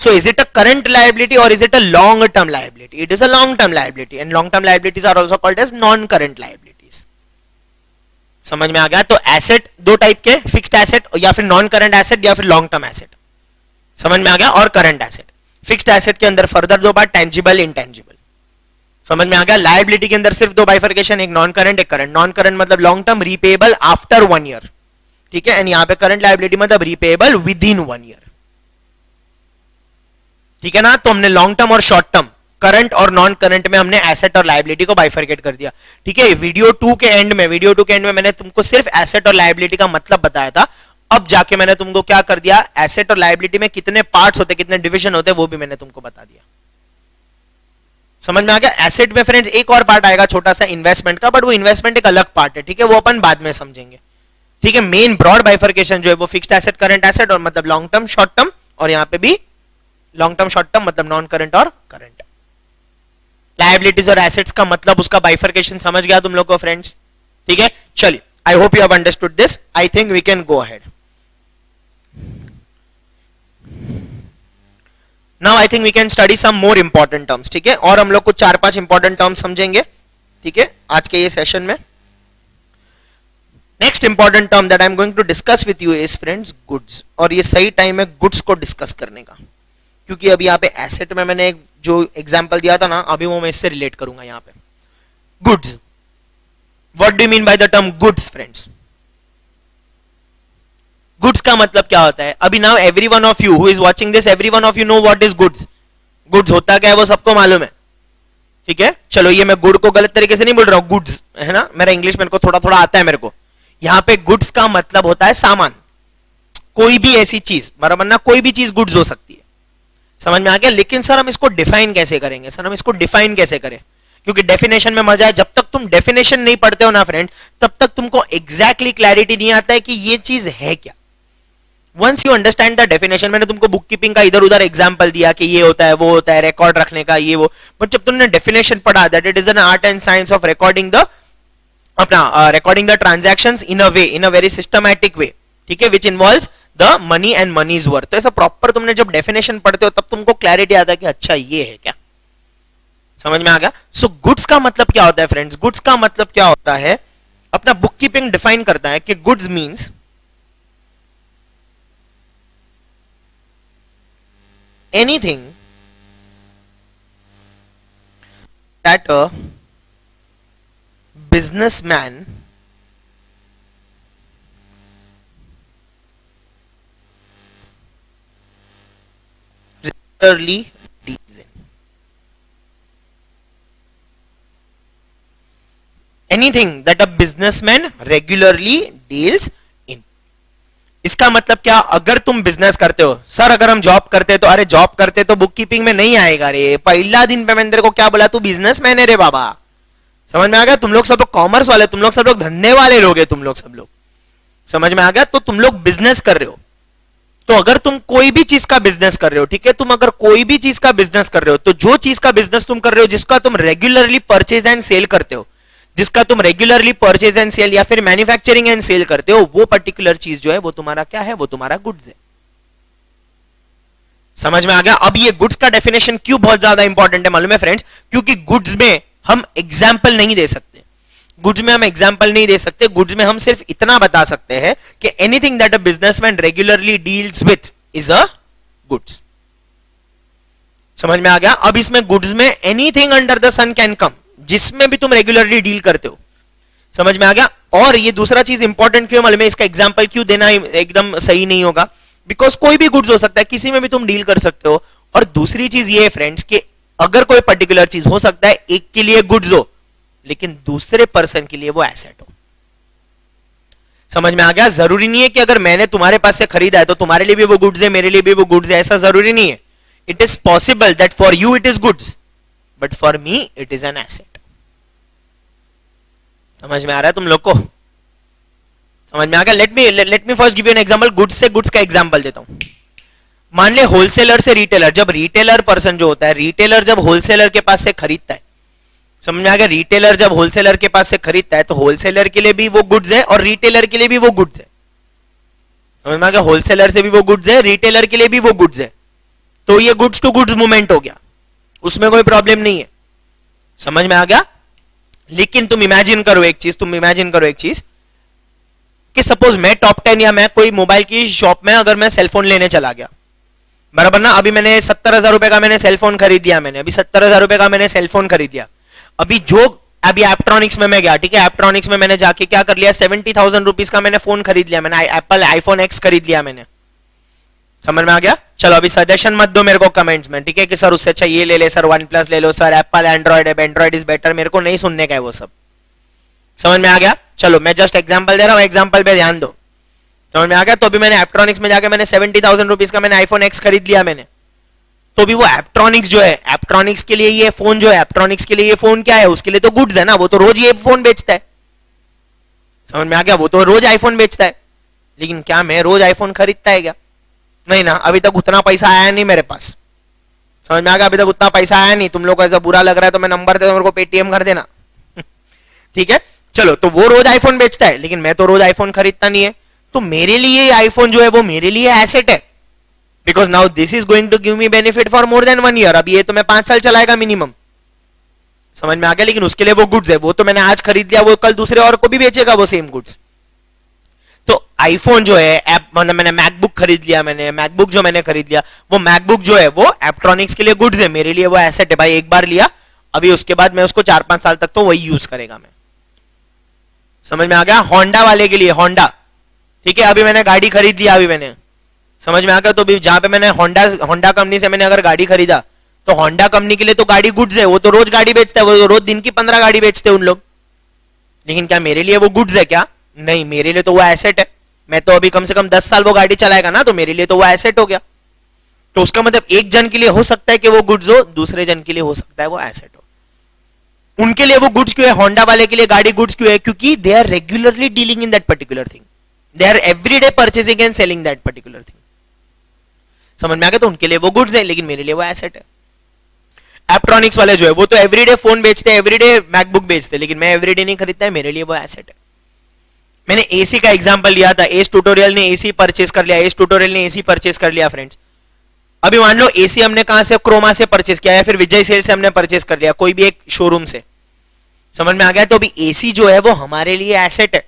Speaker 1: So is it a current liability or is it a long term liability? It is a long term liability, and long term liabilities are also called as non current liabilities. समझ में आ गया? तो एसेट दो type के, fixed asset या फिर non current asset या फिर लॉन्ग टर्म एसेट. समझ में आ गया? और करंट एसेट. फिक्स्ड एसेट के अंदर फर्दर दो बार, टेंजिबल, इंटेंजिबल. समझ में आ गया? लायबिलिटी के अंदर सिर्फ दो बाइफर्केशन, एक नॉन करंट एक करंट. नॉन करंट मतलब long term, repayable after 1 year. ठीक है? एंड यहां पे करंट लायबिलिटी मतलब रीपेएबल विद इन 1 ईयर. ठीक है ना? तो हमने लॉन्ग टर्म और शॉर्ट टर्म, करंट और नॉन करंट में हमने एसेट और लायबिलिटी को बाइफरकेट कर दिया. ठीक है? वीडियो 2 के एंड में मैंने तुमको सिर्फ एसेट और लायबिलिटी का मतलब बताया था. अब जाके मैंने तुमको क्या कर दिया, एसेट और लायबिलिटी में कितने पार्ट्स होते, कितने डिवीजन होते, वो भी मैंने तुमको बता दिया. समझ में आ गया? एसेट में फ्रेंड्स एक और पार्ट आएगा छोटा सा इन्वेस्टमेंट का, बट वो इन्वेस्टमेंट एक अलग पार्ट है. ठीक है? वो अपन बाद में समझेंगे. ठीक है? मेन ब्रॉड बाइफरकेशन जो है वो फिक्स्ड एसेट, करंट एसेट, और मतलब लॉन्ग टर्म, शॉर्ट टर्म, और यहां पे भी लॉन्ग टर्म, शॉर्ट टर्म मतलब नॉन करंट और करंट. लायबिलिटीज और एसेट्स का मतलब उसका बाइफरकेशन समझ गया तुम लोग को फ्रेंड्स? ठीक है? चलिए, I hope you have understood this. I think we can go ahead. Now I think we can study some more important terms. ठीक है? और हम लोग कुछ 4-5 इंपॉर्टेंट टर्म्स समझेंगे. ठीक है? आज के ये सेशन में next important term that I am going to discuss with you is friends goods. और ये सही टाइम है गुड्स को डिस्कस करने का, क्योंकि अभी यहाँ पे एसेट में मैंने जो एग्जांपल दिया था ना, अभी वो मैं इससे रिलेट करूंगा. यहाँ पे goods, what do you mean by the term goods friends? Goods का मतलब क्या होता है? अभी now every one of you who is watching this, every one of you know what is goods. Goods होता क्या है वो सबको मालूम है. ठीक है? चलो, ये मैं गुड को गलत तरीके से नहीं बोल रहा हूं, गुड्स है ना. मेरा इंग्लिश मेरे को थोड़ा थोड़ा आता है मेरे को. यहाँ पे गुड्स का मतलब होता है सामान, कोई भी ऐसी चीज, बराबर ना? कोई भी चीज गुड्स हो सकती है. समझ में आ गया? लेकिन सर हम इसको डिफाइन कैसे करेंगे? सर हम इसको डिफाइन कैसे करें? क्योंकि डेफिनेशन में मजा है. जब तक तुम डेफिनेशन नहीं पढ़ते हो ना फ्रेंड, तब तक तुमको एग्जैक्टली क्लैरिटी नहीं आता है कि ये चीज है क्या. Once you understand the definition, मैंने तुमको बुक कीपिंग का इधर उधर एग्जांपल दिया कि ये होता है, वो होता है, रिकॉर्ड रखने का, ये वो, बट जब तुमने डेफिनेशन पढ़ा that it is an art and science of recording the recording the transactions in a very systematic way. ठीक है? Which involves the money and money's worth. तो ऐसा प्रॉपर तुमने जब डेफिनेशन पढ़ते हो तब तुमको क्लैरिटी आता है कि अच्छा ये है क्या. समझ में आ गया? सो गुड्स का मतलब क्या होता है फ्रेंड्स? गुड्स का मतलब क्या होता है, अपना बुक कीपिंग डिफाइन करता है कि goods means anything that a businessman regularly deals in. Anything that a businessman regularly deals in. इसका मतलब क्या? अगर तुम बिजनेस करते हो, सर अगर हम जॉब करते तो, अरे जॉब करते तो बुक कीपिंग में नहीं आएगा रे. पहला दिन पे मैंने तेरे को क्या बोला, तू बिजनेसमैन है रे बाबा. समझ में आ गया? तुम लोग सब लोग कॉमर्स वाले, तुम लोग सब लोग धंधे वाले लोग हैं, तुम लोग सब लोग. समझ में आ गया? तो तुम लोग बिजनेस कर रहे हो. तो अगर तुम कोई भी चीज का बिजनेस कर रहे हो, ठीक है, तुम अगर कोई भी चीज का बिजनेस कर रहे हो, तो जो चीज का बिजनेस तुम कर रहे हो, जिसका तुम रेगुलरली परचेज एंड सेल करते हो, जिसका तुम रेगुलरली परचेज एंड सेल या फिर मैन्युफैक्चरिंग एंड सेल करते हो, वो पर्टिकुलर चीज जो है वो तुम्हारा क्या है? वो तुम्हारा गुड्स है. समझ में आ गया? अब ये गुड्स का डेफिनेशन क्यों बहुत ज्यादा इंपॉर्टेंट है मालूम है फ्रेंड्स? क्योंकि गुड्स में हम एग्जाम्पल नहीं दे सकते. गुड्स में हम एग्जाम्पल नहीं दे सकते. गुड्स में हम सिर्फ इतना बता सकते हैं कि anything that a businessman regularly deals with is a goods. समझ में आ गया? अब इसमें गुड्स में anything under the sun can come, जिसमें भी तुम रेगुलरली डील करते हो. समझ में आ गया? और ये दूसरा चीज इंपॉर्टेंट क्यों मालूम है? इसका एग्जाम्पल क्यों देना एकदम सही नहीं होगा, बिकॉज कोई भी गुड्स हो सकता है, किसी में भी तुम डील कर सकते हो. और दूसरी चीज ये है फ्रेंड्स कि अगर कोई पर्टिकुलर चीज हो सकता है एक के लिए गुड्स हो, लेकिन दूसरे पर्सन के लिए वो एसेट हो. समझ में आ गया? जरूरी नहीं है कि अगर मैंने तुम्हारे पास से खरीदा है तो तुम्हारे लिए भी वो गुड्स है, मेरे लिए भी वो गुड्स है, ऐसा जरूरी नहीं है. It is possible that for you it is goods, but for me it is an asset. समझ में आ रहा है तुम लोग को? समझ में आ गया? Let me first give you an example. Goods से गुड्स का एग्जांपल देता हूं. मान ले होलसेलर से रिटेलर, जब रिटेलर पर्सन जो होता है, रिटेलर जब होलसेलर के पास से खरीदता है, समझ में आ गया? रिटेलर जब होलसेलर के पास से खरीदता है तो होलसेलर के लिए भी वो गुड्स है और रिटेलर के लिए भी वो गुड्स है. समझ में आ गया? होलसेलर से भी वो गुड्स है, रिटेलर के लिए भी वो गुड्स है, तो ये गुड्स टू गुड्स मूवमेंट हो गया, उसमें कोई प्रॉब्लम नहीं है। समझ में आ गया? लेकिन तुम इमेजिन करो एक चीज, कि सपोज मैं टॉप 10 या मैं कोई मोबाइल की शॉप में अगर मैं सेलफोन लेने चला गया, बराबर ना, अभी मैंने 70,000 रुपए का मैंने सेलफोन खरीद दिया, अभी 70,000 रुपए का मैंने सेलफोन खरीद दिया। अभी इलेक्ट्रॉनिक्स में मैं गया, ठीक है, इलेक्ट्रॉनिक्स में मैंने जाके क्या कर लिया, 70,000 रुपीज का मैंने फोन खरीद लिया, मैंने एप्पल आईफोन एक्स खरीद लिया मैंने। समझ में आ गया? चलो अभी सजेशन मत दो मेरे को कमेंट्स में, ठीक है, कि सर उससे अच्छा ये ले ले, सर वन प्लस ले लो, सर एप्पल एंड्रॉइड है, एंड्रॉइड इज बेटर, मेरे को नहीं सुनने का है वो सब। समझ में आ गया? चलो मैं जस्ट एग्जांपल दे रहा हूं, एग्जांपल पे ध्यान दो। समझ में आ गया? तो अभी मैंने इलेक्ट्रॉनिक्स में जाके मैंने 70,000 रुपीज का मैंने आईफोन एक्स खरीद लिया मैंने, तो भी वो इलेक्ट्रॉनिक्स जो है, इलेक्ट्रॉनिक्स के लिए ये फोन जो है, इलेक्ट्रॉनिक्स के लिए ये फोन क्या है, उसके लिए तो गुड्स है ना, वो तो रोज ये फोन बेचता है। समझ में आ गया? वो तो रोज आईफोन बेचता है, लेकिन क्या मैं रोज आईफोन खरीदता है क्या? नहीं ना, अभी तक उतना पैसा आया नहीं मेरे पास। समझ में आ गया? अभी तक उतना पैसा आया नहीं। तुम लोग को ऐसा बुरा लग रहा है तो मैं नंबर दे दूं, मेरे को पेटीएम कर देना। ठीक है, चलो, तो वो रोज आईफोन बेचता है, लेकिन मैं तो रोज आईफोन खरीदता नहीं है, तो मेरे लिए आईफोन जो है वो मेरे लिए एसेट है, because now this is going to give me benefit for more than 1 year. अभी ये तो मैं 5 साल चलाएगा मिनिमम। समझ में आ गया? लेकिन उसके लिए वो गुड्स है, वो तो मैंने आज खरीद लिया, वो कल दूसरे और को भी बेचेगा वो सेम गुड्स। तो आईफोन जो है मतलब मैंने मैकबुक खरीद लिया, मैकबुक जो मैंने खरीद लिया, वो मैकबुक जो है वो इलेक्ट्रॉनिक्स के लिए गुड्स है, मेरे लिए वो एसेट है भाई। एक बार लिया, अभी उसके बाद मैं उसको 4-5 साल तक तो वही यूज करेगा मैं। समझ में आ गया? होंडा वाले के लिए होंडा, ठीक है, अभी मैंने गाड़ी खरीद लिया, अभी मैंने, समझ में आ गया? तो भी जहां पे मैंने होंडा कंपनी से मैंने अगर गाड़ी खरीदा, तो होंडा कंपनी के लिए तो गाड़ी गुड्स है, वो तो रोज गाड़ी बेचता है, वो तो रोज दिन की 15 गाड़ी बेचते हैं उन लोग। लेकिन क्या मेरे लिए वो गुड्स है क्या? नहीं, मेरे लिए तो वो एसेट है। मैं तो अभी कम से कम 10 साल वो गाड़ी चलाएगा ना, तो मेरे लिए तो वो एसेट हो गया। तो उसका मतलब एक जन के लिए हो सकता है कि वो गुड्स हो, दूसरे जन के लिए हो सकता है वो एसेट हो। उनके लिए वो गुड्स क्यों है? होंडा वाले के लिए गाड़ी गुड्स क्यों है? क्योंकि they are regularly dealing in that particular thing, they are everyday purchasing and selling that particular thing. समझ में आ गया? तो उनके लिए वो गुड्स है, लेकिन मेरे लिए वो एसेट है। इलेक्ट्रॉनिक्स वाले जो है वो तो एवरीडे फोन बेचते हैं, एवरीडे मैकबुक बेचते हैं, लेकिन मैं एवरीडे नहीं खरीदता है, मेरे लिए वो एसेट है। मैंने एसी का एग्जांपल लिया था, एस ट्यूटोरियल ने एसी परचेस कर लिया, एस ट्यूटोरियल ने एसी परचेस कर लिया फ्रेंड्स। अभी मान लो एसी हमने कहां से, क्रोमा से परचेस किया, या फिर विजय सेल से हमने परचेस कर लिया, कोई भी एक शोरूम से। समझ में आ गया? तो अभी एसी जो है वो हमारे लिए एसेट है,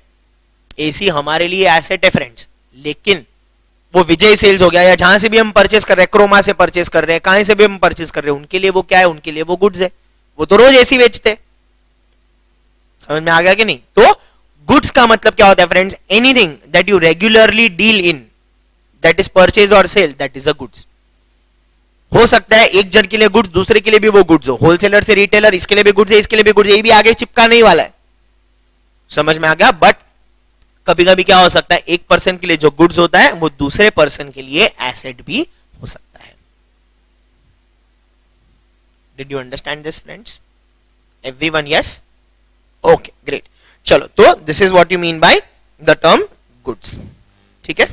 Speaker 1: एसी हमारे लिए एसेट है फ्रेंड्स। लेकिन वो विजय सेल्स हो गया, या जहां से भी हम परचेस कर रहे हैं, क्रोमा से परचेस कर रहे हैं, कहां से भी हम परचेस कर रहे हैं, उनके लिए वो क्या है? उनके लिए वो गुड्स है, वो तो रोज एसी बेचते। समझ में आ गया कि नहीं? तो गुड्स का मतलब क्या होता है friends? Anything that you regularly deal in, that is purchase और sale, that is a goods. हो सकता है एक जन के लिए गुड्स, दूसरे के लिए भी वो गुड्स हो, होलसेलर से रिटेलर, इसके लिए भी गुड्स है, इसके लिए भी गुड्स है, ये भी आगे चिपका नहीं वाला है। समझ में आ गया? बट कभी कभी क्या हो सकता है, एक पर्सन के लिए जो गुड्स होता है वो दूसरे पर्सन के लिए एसेट भी हो सकता है। Did you understand this friends? Everyone yes? Okay, great. चलो, तो this is what you mean by the term goods. ठीक है।